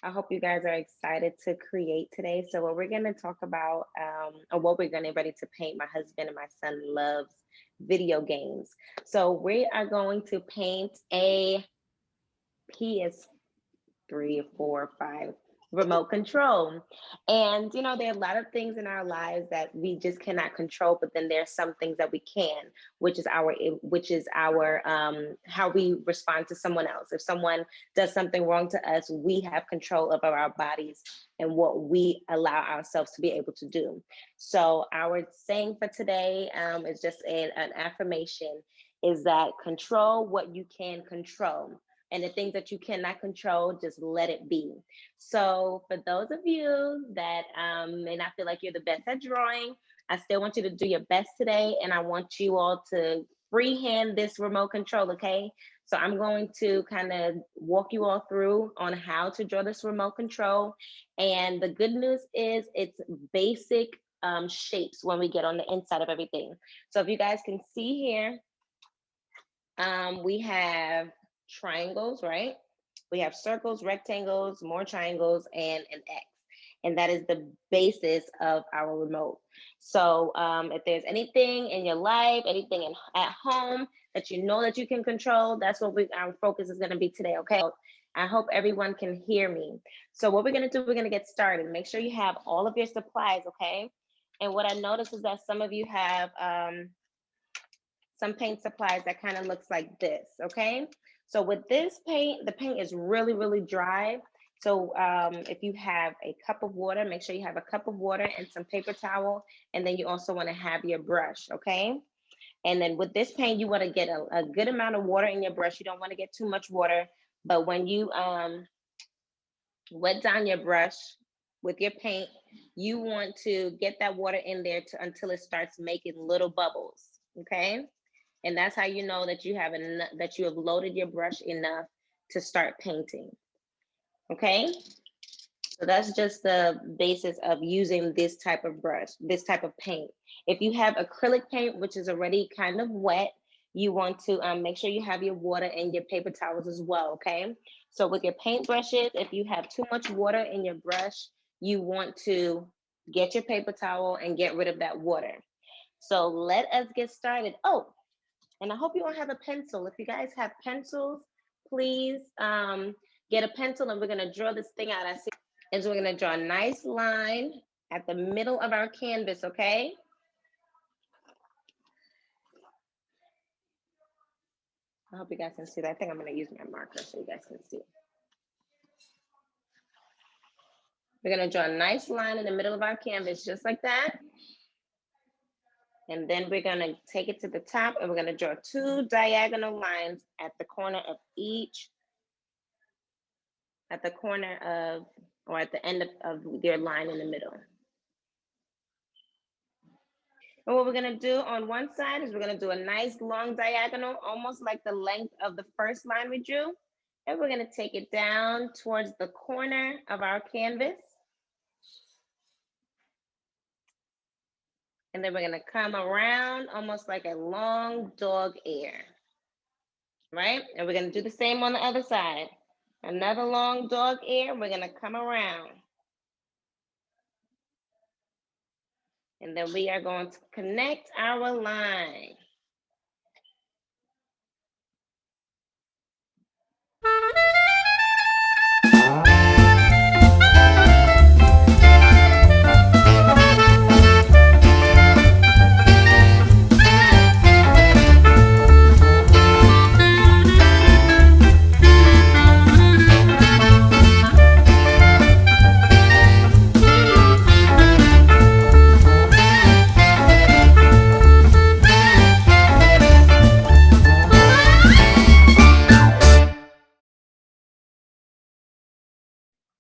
I hope you guys are excited to create today. So, what we're going to talk about, or what we're going to ready to paint, my husband and my son loves video games. So, we are going to paint a PS3, 4, 5 remote control. And there are a lot of things in our lives that we just cannot control, but then there's some things that we can, which is our how we respond to someone else. If someone does something wrong to us, we have control over our bodies and what we allow ourselves to be able to do. So our saying for today is just an affirmation, is that control what you can control, and the things that you cannot control, just let it be. So, for those of you that may not feel like you're the best at drawing, I still want you to do your best today, and I want you all to freehand this remote control, okay? So, I'm going to kind of walk you all through on how to draw this remote control. And the good news is it's basic shapes when we get on the inside of everything. So, if you guys can see here, we have triangles, right? We have circles, rectangles, more triangles, and an X. And that is the basis of our remote. So if there's anything in your life, anything at home that you know that you can control, that's what our focus is going to be today, okay? I hope everyone can hear me. So what we're going to do, we're going to get started. Make sure you have all of your supplies, okay? And what I noticed is that some of you have some paint supplies that kind of looks like this, okay? So with this paint, the paint is really, really dry. So if you have a cup of water, make sure you have a cup of water and some paper towel. And then you also want to have your brush, okay? And then with this paint, you want to get a good amount of water in your brush. You don't want to get too much water. But when you wet down your brush with your paint, you want to get that water in there until it starts making little bubbles, okay? And that's how you know that that you have loaded your brush enough to start painting. Okay, so that's just the basis of using this type of brush, this type of paint. If you have acrylic paint, which is already kind of wet, you want to make sure you have your water and your paper towels as well. Okay, so with your paint brushes, if you have too much water in your brush, you want to get your paper towel and get rid of that water. So let us get started. Oh, and I hope you all have a pencil. If you guys have pencils, please get a pencil, and we're gonna draw this thing out. I see, and so we're gonna draw a nice line at the middle of our canvas, okay? I hope you guys can see that. I think I'm gonna use my marker so you guys can see. We're gonna draw a nice line in the middle of our canvas, just like that. And then we're gonna take it to the top, and we're gonna draw two diagonal lines at the corner of at the corner of, or at the end of your line in the middle. And what we're gonna do on one side is we're gonna do a nice long diagonal, almost like the length of the first line we drew. And we're gonna take it down towards the corner of our canvas. And then we're gonna come around almost like a long dog ear, right? And we're gonna do the same on the other side. Another long dog ear, we're gonna come around. And then we are going to connect our line.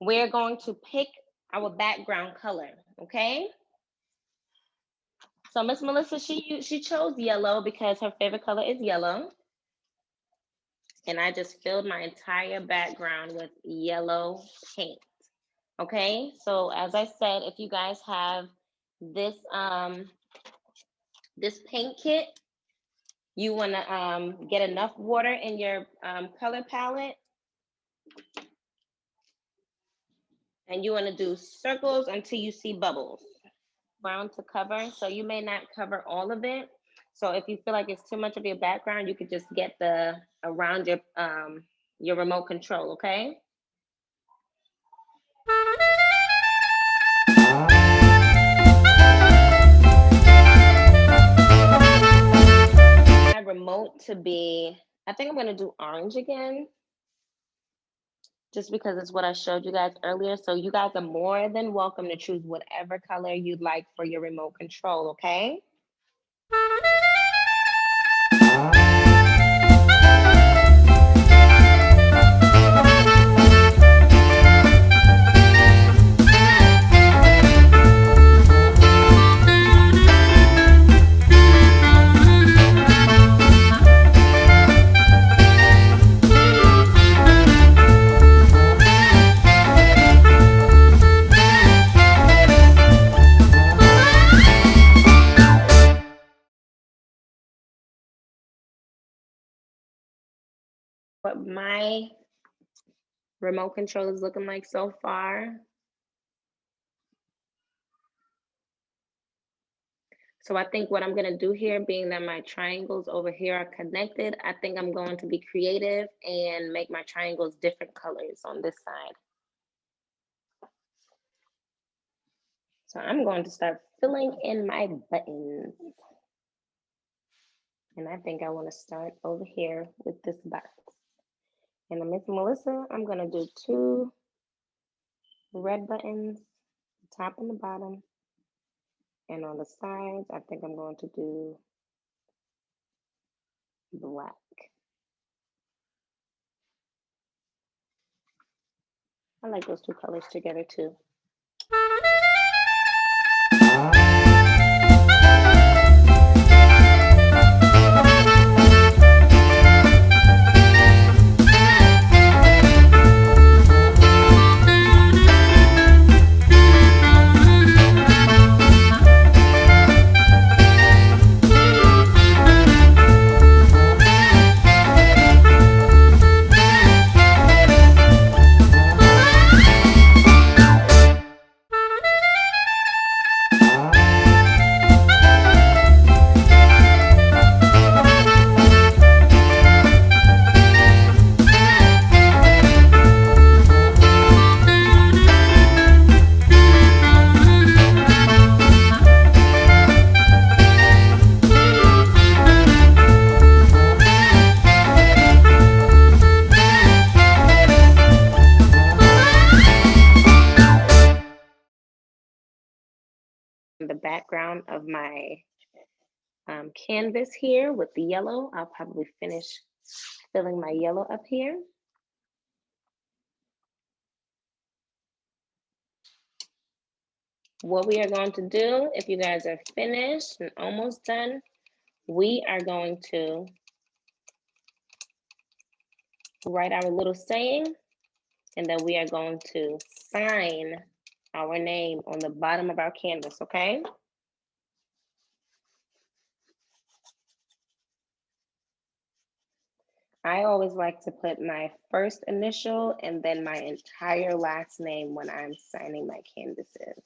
We're going to pick our background color, okay? So Miss Melissa, she chose yellow because her favorite color is yellow. And I just filled my entire background with yellow paint. Okay, so as I said, if you guys have this this paint kit, you want to get enough water in your color palette And you want to do circles until you see bubbles. Brown to cover. So you may not cover all of it. So if you feel like it's too much of your background, you could just get the around your remote control, okay? My remote to be, I think I'm gonna do orange again, just because it's what I showed you guys earlier. So you guys are more than welcome to choose whatever color you'd like for your remote control, okay? What my remote control is looking like so far. So I think what I'm gonna do here, being that my triangles over here are connected, I think I'm going to be creative and make my triangles different colors on this side. So I'm going to start filling in my buttons. And I think I wanna start over here with this box. And Miss Melissa, I'm gonna do 2 red buttons, the top and the bottom. And on the sides, I think I'm going to do black. I like those 2 colors together too. The background of my canvas here with the yellow. I'll probably finish filling my yellow up here. What we are going to do, if you guys are finished and almost done, we are going to write our little saying, and then we are going to sign our name on the bottom of our canvas, okay? I always like to put my first initial and then my entire last name when I'm signing my canvases.